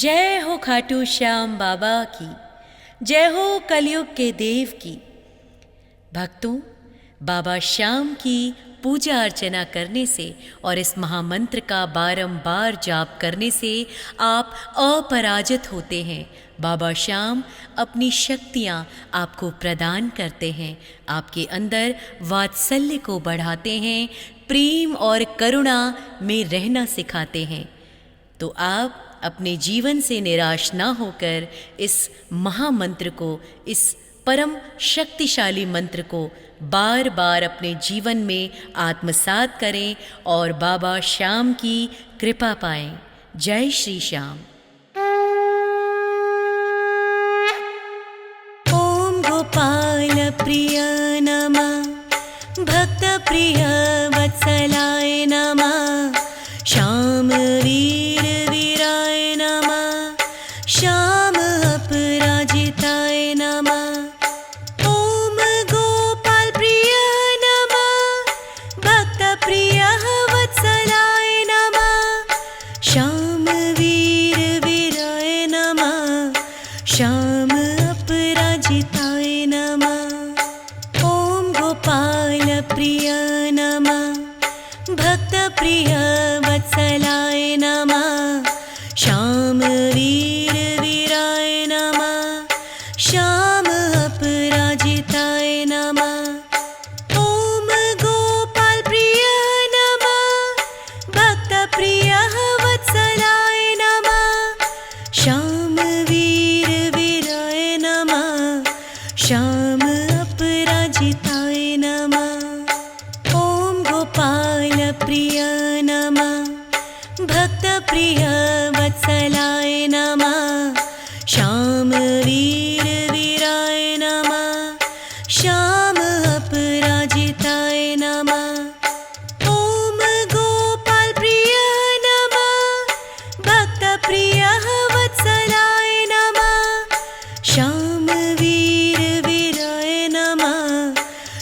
जय हो खाटू श्याम बाबा की, जय हो कलयुग के देव की। भक्तों, बाबा श्याम की पूजा अर्चना करने से और इस महामंत्र का बारंबार जाप करने से आप अपराजित होते हैं। बाबा श्याम अपनी शक्तियाँ आपको प्रदान करते हैं, आपके अंदर वात्सल्य को बढ़ाते हैं, प्रेम और करुणा में रहना सिखाते हैं। तो आप अपने जीवन से निराश ना होकर इस महामंत्र को, इस परम शक्तिशाली मंत्र को बार बार अपने जीवन में आत्मसात करें और बाबा श्याम की कृपा पाएं। जय श्री श्याम। ओम गोपाल प्रिय नमः, भक्त प्रिय वत्सलाय नमः, श्याम वीर वीराय नमः, श्याम अपराजिताय नमः। ओम गोपाल प्रिय नमः, भक्त प्रिय वत्सलाय नमः, श्याम वीर वीराय नमः, श्याम अपराजिताय नमः। ओम गोपाल प्रिय नमः, भक्त प्रिय वत्सलाय नमः, श्याम वीर वीराय नमः, श्याम अपराजिताय नमः। ओम गोपाल प्रिय नमः, भक्त प्रिय वत्सलाय नमः, श्याम वीर वीराय नमः, श्याम अपराजिताय नमः। ओम गोपाल प्रिय नमः, भक्त प्रिय वत्सलाय नमः, श्याम वीर वीराय नमः, श्याम अपराजिताय नमः। ओम गोपाल प्रिय नमः, भक्त प्रिय वत्सलाय नमः, श्याम वीर वीराय नमः,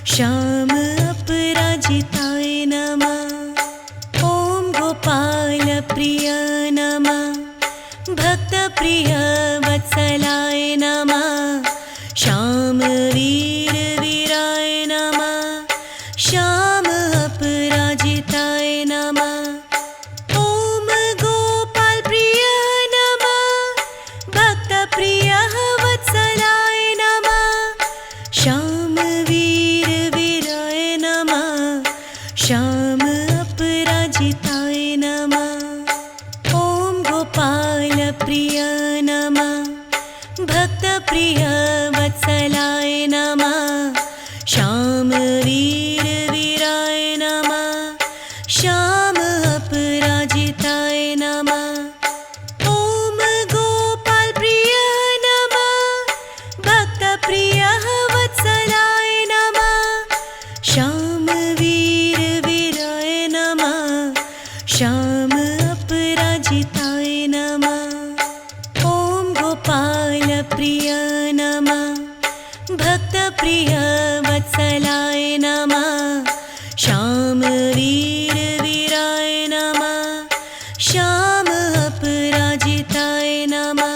श्याम अपराजिताय नमः। ओम गोपाल प्रिय नमः, भक्त प्रिय वत्सलाय नमः, श्याम वीर वीराय नमः, श्याम अपराजिताय नमः। ओम गोपाल प्रिय नमः, भक्त प्रिय वत्सलाय नमः, श्याम वीर वीराय नमः, श्याम अपराजिताय नमः। ओम गोपाल प्रिय नमः, भक्त प्रिय वत्सलाय नमः, श्याम वीर वीराय नमः, श्याम अपराजिताय नमः। ओम गोपाल प्रिय नमः, भक्त प्रिय वत्सलाय नमः, श्याम वीर वीराय नमः, श्याम अपराजिताय नमः। ओम गोपाल प्रिय नमः, भक्त प्रिय वत्सलाय नमः, श्याम वीर वीराय नमः, श्याम अपराजिताय नमः।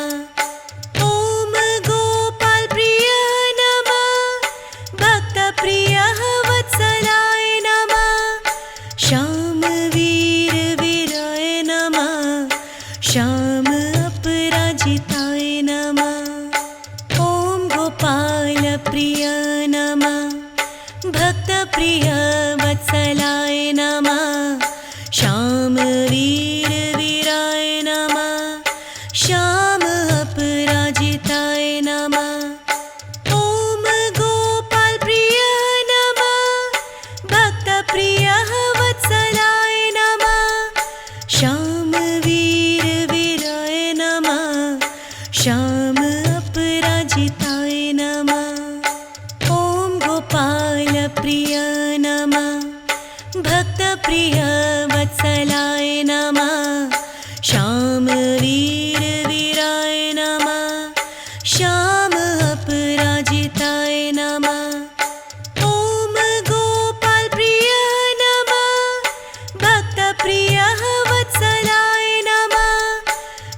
ओम गोपाल प्रिय नमः, भक्त प्रिय वत्सलाय नमः, श्याम वीर वीराय नमः, श्याम अपराजिताय नमः। ओम गोपाल प्रिय नमः, भक्त प्रिय वत्सलाय नमः, श्याम वीर वीराय नमः, श्याम अपराजिताय नमः। ओम गोपाल प्रिय नमः, भक्त प्रिय वत्सलाय नमः, श्याम वीर वीराय नमः, श्याम अपराजिताय नमः। ओम गोपाल प्रिय नमः, भक्त प्रिय वत्सलाय नमः, श्याम वीर वीराय नमः, श्याम अपराजिताय नमः। ओम गोपाल प्रिय नमः, भक्त प्रिय वत्सलाय नमः,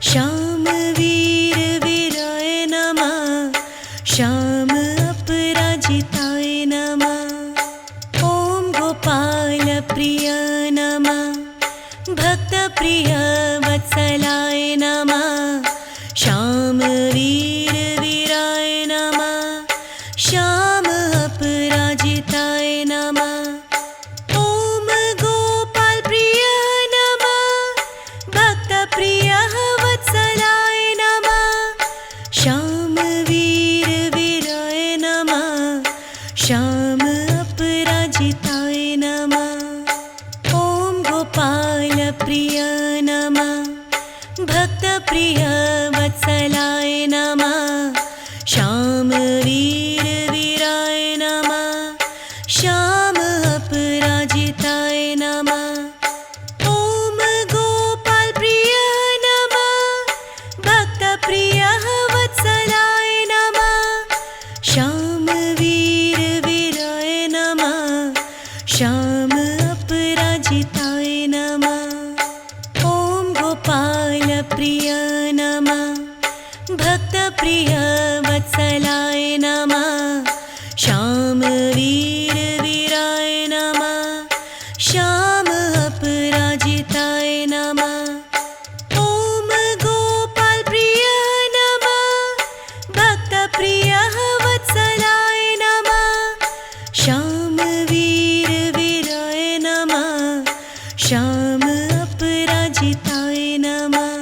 श्याम वीर वीराय नमः, श्याम अपराजिताय नमः। ॐ गोपाल प्रिय नमः, भक्त प्रिय वत्सलाय नमः, श्याम वीर वीराय नमः, श्याम अपराजिताय नमः। ॐ गोपाल प्रिय नमः, भक्त प्रिय वत्सलाय नमः, श्याम वीर वीराय नमः, श्याम अपराजिताय नमः। ॐ गोपाल प्रिय नमः, भक्त प्रिय वत्सलाय नमः, श्याम वीर वीराय नमः, श्याम अपराजिताय नमः। ॐ गोपाल प्रिय नमः, भक्त प्रिय वत्सलाय नमः, श्याम वीर वीराय नमः, श्याम अपराजिताय नमः। ॐ गोपाल प्रिय नमः, भक्त प्रिय वत्सलाय नमः, श्याम वीर वीराय नमः, श्याम अपराजिताय नमः। ॐ गोपाल प्रिय नमः, भक्त प्रिय वत्सलाय नमः, श्याम वीर वीराय नमः, श्याम अपराजिताय नमः।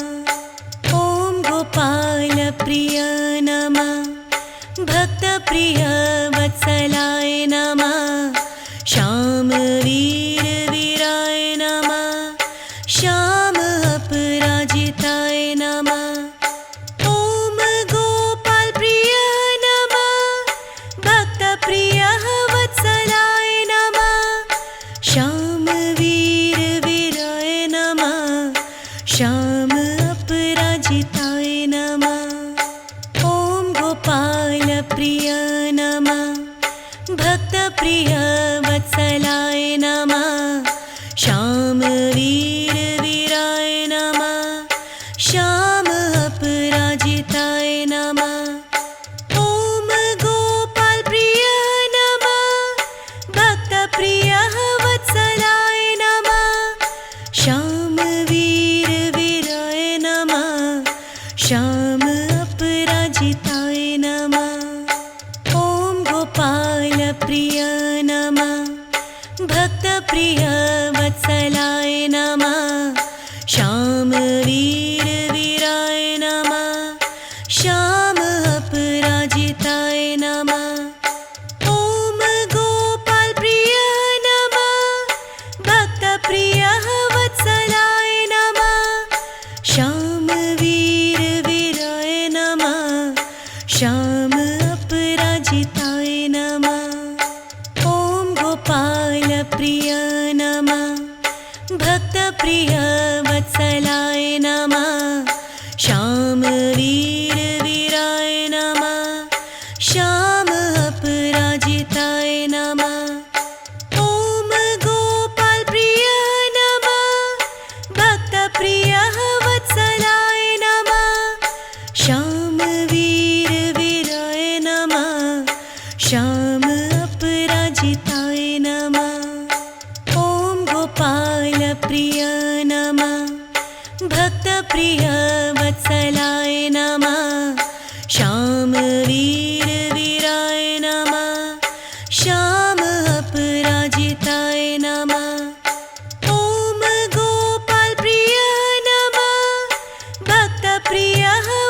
ॐ गोपाल प्रिय नमः, भक्त प्रिय वत्सलाय नमः, श्याम वीर वीराय नमः, श्याम अपराजिताय नमः। ॐ गोपाल प्रिय नमः, भक्त प्रिय वत्सलाय नमः, श्याम वीर वीराय नमः, श्याम अपराजिताय नमः। ॐ गोपाल प्रिय नमः, भक्त प्रिय वत्सलाय नमः, श्याम वीर वीराय नमः, श्याम अपराजिताय नमः। ॐ गोपाल प्रिय नमः, भक्त प्रिय वत्सलाय नमः, श्याम वीर वीराय नमः, श्याम अपराजिताय नमः। ॐ गोपाल प्रिय नमः, भक्त प्रिय वत्सलाय नमः, श्याम वीर वीराय नमः, श्याम अपराजिताय नमः। ॐ गोपाल प्रिय नमः, भक्त प्रिय वत्सलाय नमः, श्याम वीर वीराय नमः, श्याम अपराजिताय नमः। ॐ गोपाल प्रिय नमः, भक्त प्रिय वत्सलाय नमः, श्याम वीर वीराय नमः, श्याम अपराजिताय नमः। ॐ गोपाल प्रिय नमः, भक्त प्रिय वत्सलाय नमः, श्याम वीर वीराय नमः, श्याम अपराजिताय नमः। ॐ गोपाल प्रिय नमः, भक्त प्रिय वत्सलाय नमः, श्याम वीर वीराय नमः, श्याम अपराजिताय नमः। ॐ गोपाल प्रिय नमः, भक्त प्रिय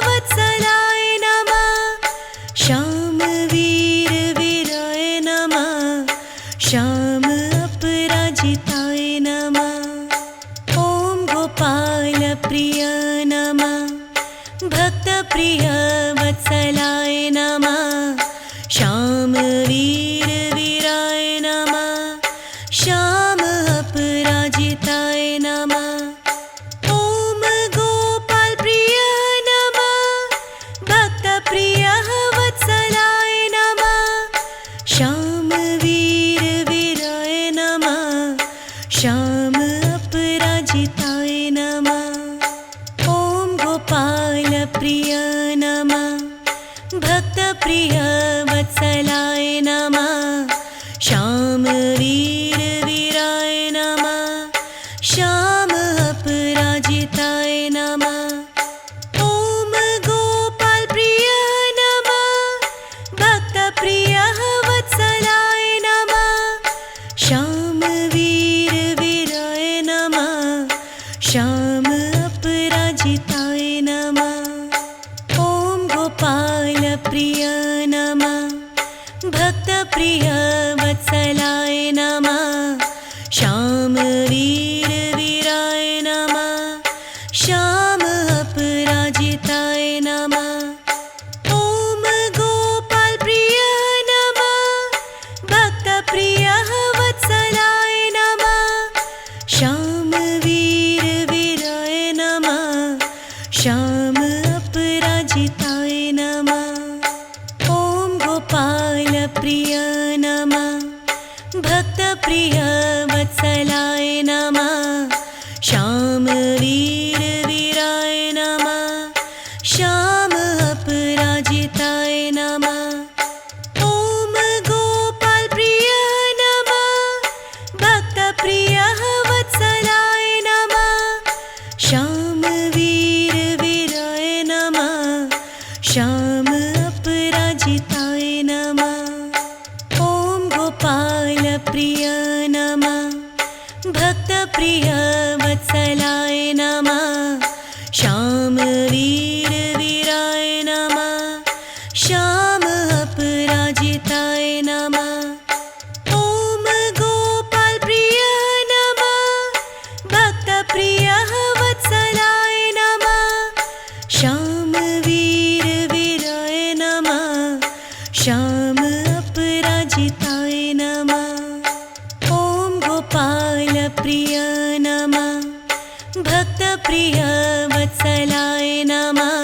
वत्सलाय नमः, श्याम वीर वीराय नमः, श्याम अपराजिताय नमः। ॐ गोपाल प्रिय नमः, भक्त प्रिय वत्सलाय नमः, श्याम वीर वीराय नमः, श्याम अपराजिताय नमः। ॐ गोपाल प्रिय नमः, भक्त प्रिय वत्सलाय नमः, श्याम वीर वीराय नमः, श्याम अपराजिताय नमः। ॐ गोपाल प्रिय नमः, भक्त प्रिय वत्सलाय नमः, श्याम वीर वीराय नमः, श्याम अपराजिताय नमः। ओम गोपाल प्रिय नमः, भक्त प्रिय वत्सलाय नमः, श्याम वीर वीराय नमः, श्याम अपराजिताय नमः। ओम गोपाल प्रिय नमः, भक्त प्रिय वत्सलाय नमः, श्याम वीर वीराय नमः, श्याम अपराजिताय नमः। ओम गोपाल प्रिय नमः, भक्त प्रिय वत्सलाय नमः, श्याम वीर वीराय नमः, श्याम अपराजिताय नमः। ओम गोपाल प्रिय नमः, भक्त प्रिय वत्सलाय नमः, श्याम वीर वीराय नमः, श्याम अपराजिताय नमः। ओम गोपाल प्रिय नमः, भक्त प्रिय वत्सलाय नमः, श्याम वीर वीराय नमः, श्याम अपराजिताय नमः। ओम गोपाल प्रिय नमः, भक्त प्रिय वत्सलाय नमः, श्याम वीर वीराय नमः, श्याम अपराजिताय नमः। ओम गोपाल प्रिय नमः, भक्त प्रिय वत्सलाय नमः, श्याम वीर वीराय नमः, श्याम अपराजिताय नमः। ओम गोपाल प्रिय नमः, भक्त प्रिय वत्सलाय नमः,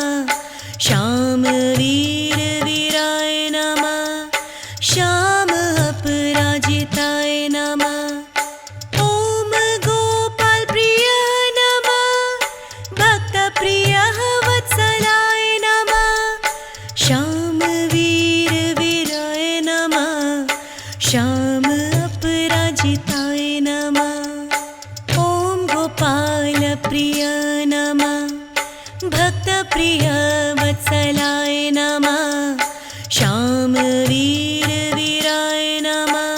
श्याम वीर वीराय नमः, श्याम अपराजिताय नमः। ओम गोपाल प्रिय नमः, भक्त प्रिय वत्सलाय नमः, श्याम वीर वीराय नमः, श्याम अपराजिताय नमः। ओम गोपाल प्रिय नमः, भक्त प्रिय वत्सलाय नमः, श्याम वीर वीराय नमः,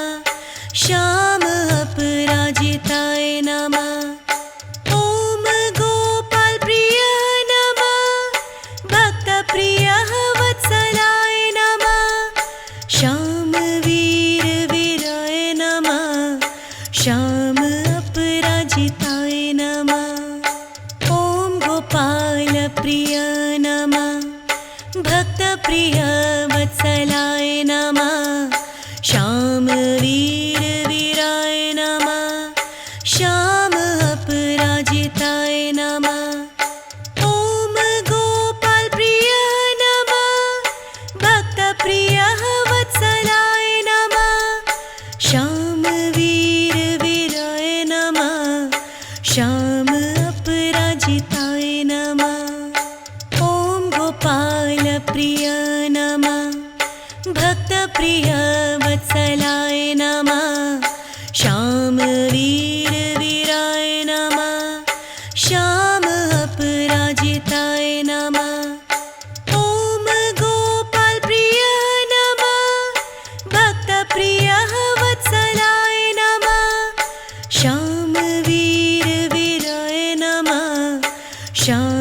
श्याम अपराजिताय नमः। ओम गोपाल प्रिय नमः, भक्त प्रिय वत्सलाय नमः, श्याम वीर वीराय नमः, श्याम अपराजिताय नमः। ओम गोपाल प्रिय नमः, भक्त प्रिय वत्सलाय नमः, श्याम वीर वीराय नमः, श्याम अपराजिताय नमः। ओम गोपाल प्रिय नमः, भक्त प्रिय वत्सलाय नमः, श्याम वीर वीराय नमः, श्याम अपराजिताय नमः। ओम गोपाल प्रिय नमः, भक्त प्रिय वत्सलाय नमः, श्याम वीर वीराय नमः, श्याम अपराजिताय नमः। ओम गोपाल प्रिय नमः, भक्त प्रिय वत्सलाय नमः, श्याम वीर वीराय नमः, श्याम